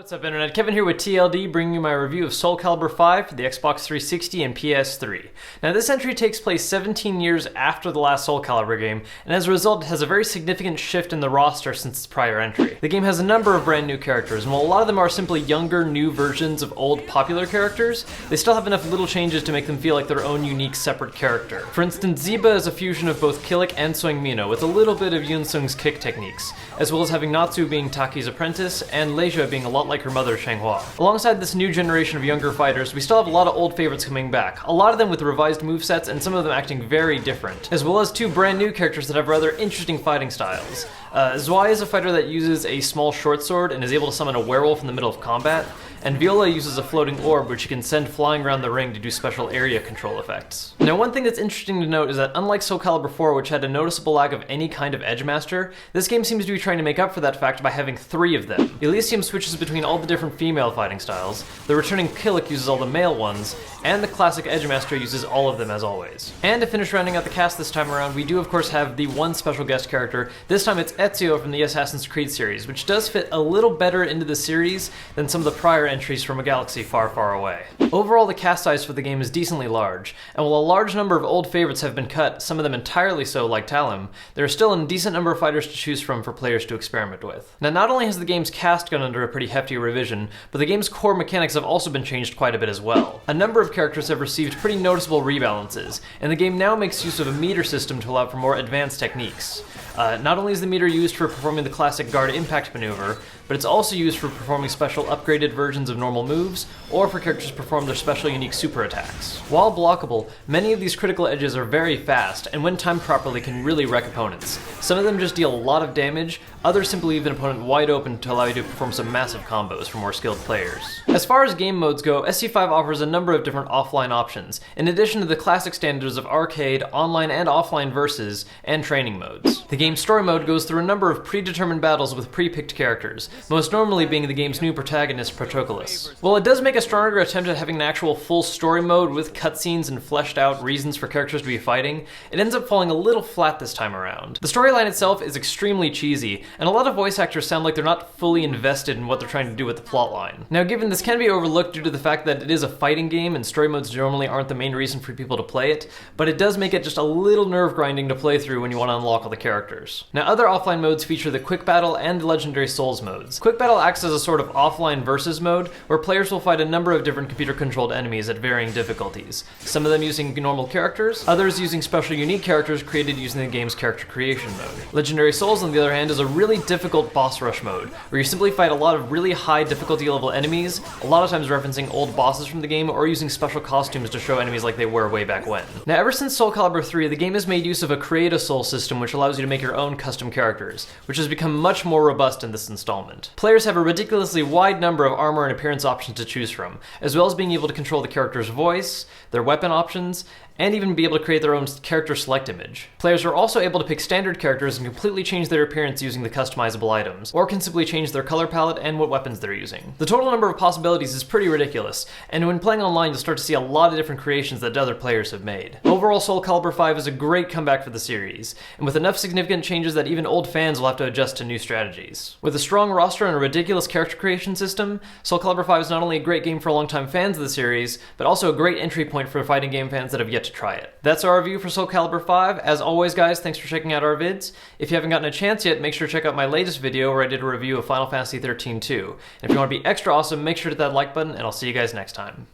What's up internet, Kevin here with TLD bringing you my review of Soul Calibur V for the Xbox 360 and PS3. Now this entry takes place 17 years after the last Soul Calibur game, and as a result it has a very significant shift in the roster since its prior entry. The game has a number of brand new characters, and while a lot of them are simply younger, new versions of old popular characters, they still have enough little changes to make them feel like their own unique separate character. For instance, Ziba is a fusion of both Kilik and Soing Mino with a little bit of Yun Sung's kick techniques, as well as having Natsu being Taki's apprentice and Leisha being a lot like her mother Shanghua. Alongside this new generation of younger fighters, we still have a lot of old favorites coming back, a lot of them with revised movesets and some of them acting very different, as well as two brand new characters that have rather interesting fighting styles. Zwei is a fighter that uses a small short sword and is able to summon a werewolf in the middle of combat, and Viola uses a floating orb which she can send flying around the ring to do special area control effects. Now one thing that's interesting to note is that unlike Soul Calibur 4, which had a noticeable lack of any kind of Edgemaster, this game seems to be trying to make up for that fact by having 3 of them. Elysium switches between all the different female fighting styles, the returning Kilik uses all the male ones, and the classic Edgemaster uses all of them as always. And to finish rounding out the cast this time around, we do of course have the one special guest character. This time it's Ezio from the Assassin's Creed series, which does fit a little better into the series than some of the prior entries from a galaxy far, far away. Overall, the cast size for the game is decently large, and while a large number of old favorites have been cut, some of them entirely so like Talim, there are still a decent number of fighters to choose from for players to experiment with. Now not only has the game's cast gone under a pretty hefty revision, but the game's core mechanics have also been changed quite a bit as well. A number of characters have received pretty noticeable rebalances, and the game now makes use of a meter system to allow for more advanced techniques. Not only is the meter used for performing the classic guard impact maneuver, but it's also used for performing special upgraded versions of normal moves, or for characters to perform their special unique super attacks. While blockable, many of these critical edges are very fast, and when timed properly can really wreck opponents. Some of them just deal a lot of damage, others simply leave an opponent wide open to allow you to perform some massive combos for more skilled players. As far as game modes go, SC5 offers a number of different offline options, in addition to the classic standards of arcade, online and offline versus, and training modes. The game's story mode goes through a number of predetermined battles with pre-picked characters, most normally being the game's new protagonist, Patroclus. While it does make a stronger attempt at having an actual full story mode with cutscenes and fleshed out reasons for characters to be fighting, it ends up falling a little flat this time around. The storyline itself is extremely cheesy, and a lot of voice actors sound like they're not fully invested in what they're trying to do with the plotline. Now given this can be overlooked due to the fact that it is a fighting game and story modes normally aren't the main reason for people to play it, but it does make it just a little nerve-grinding to play through when you want to unlock all the characters. Now other offline modes feature the Quick Battle and the Legendary Souls modes. Quick Battle acts as a sort of offline versus mode, where players will fight a number of different computer-controlled enemies at varying difficulties, some of them using normal characters, others using special unique characters created using the game's character creation mode. Legendary Souls, on the other hand, is a really difficult boss rush mode, where you simply fight a lot of really high difficulty level enemies, a lot of times referencing old bosses from the game or using special costumes to show enemies like they were way back when. Now ever since Soul Calibur 3, the game has made use of a Create a Soul system which allows you to make your own custom characters, which has become much more robust in this installment. Players have a ridiculously wide number of armor and appearance options to choose from, as well as being able to control the character's voice, their weapon options, and even be able to create their own character select image. Players are also able to pick standard characters and completely change their appearance using the customizable items, or can simply change their color palette and what weapons they're using. The total number of possibilities is pretty ridiculous, and when playing online you'll start to see a lot of different creations that other players have made. Overall, Soul Calibur V is a great comeback for the series, and with enough significant changes that even old fans will have to adjust to new strategies. With a strong roster and a ridiculous character creation system, Soul Calibur V is not only a great game for longtime fans of the series, but also a great entry point for fighting game fans that have yet to try it. That's our review for Soul Calibur V. As always guys, thanks for checking out our vids. If you haven't gotten a chance yet, make sure to check out my latest video where I did a review of Final Fantasy XIII 2. And if you want to be extra awesome, make sure to hit that like button, and I'll see you guys next time.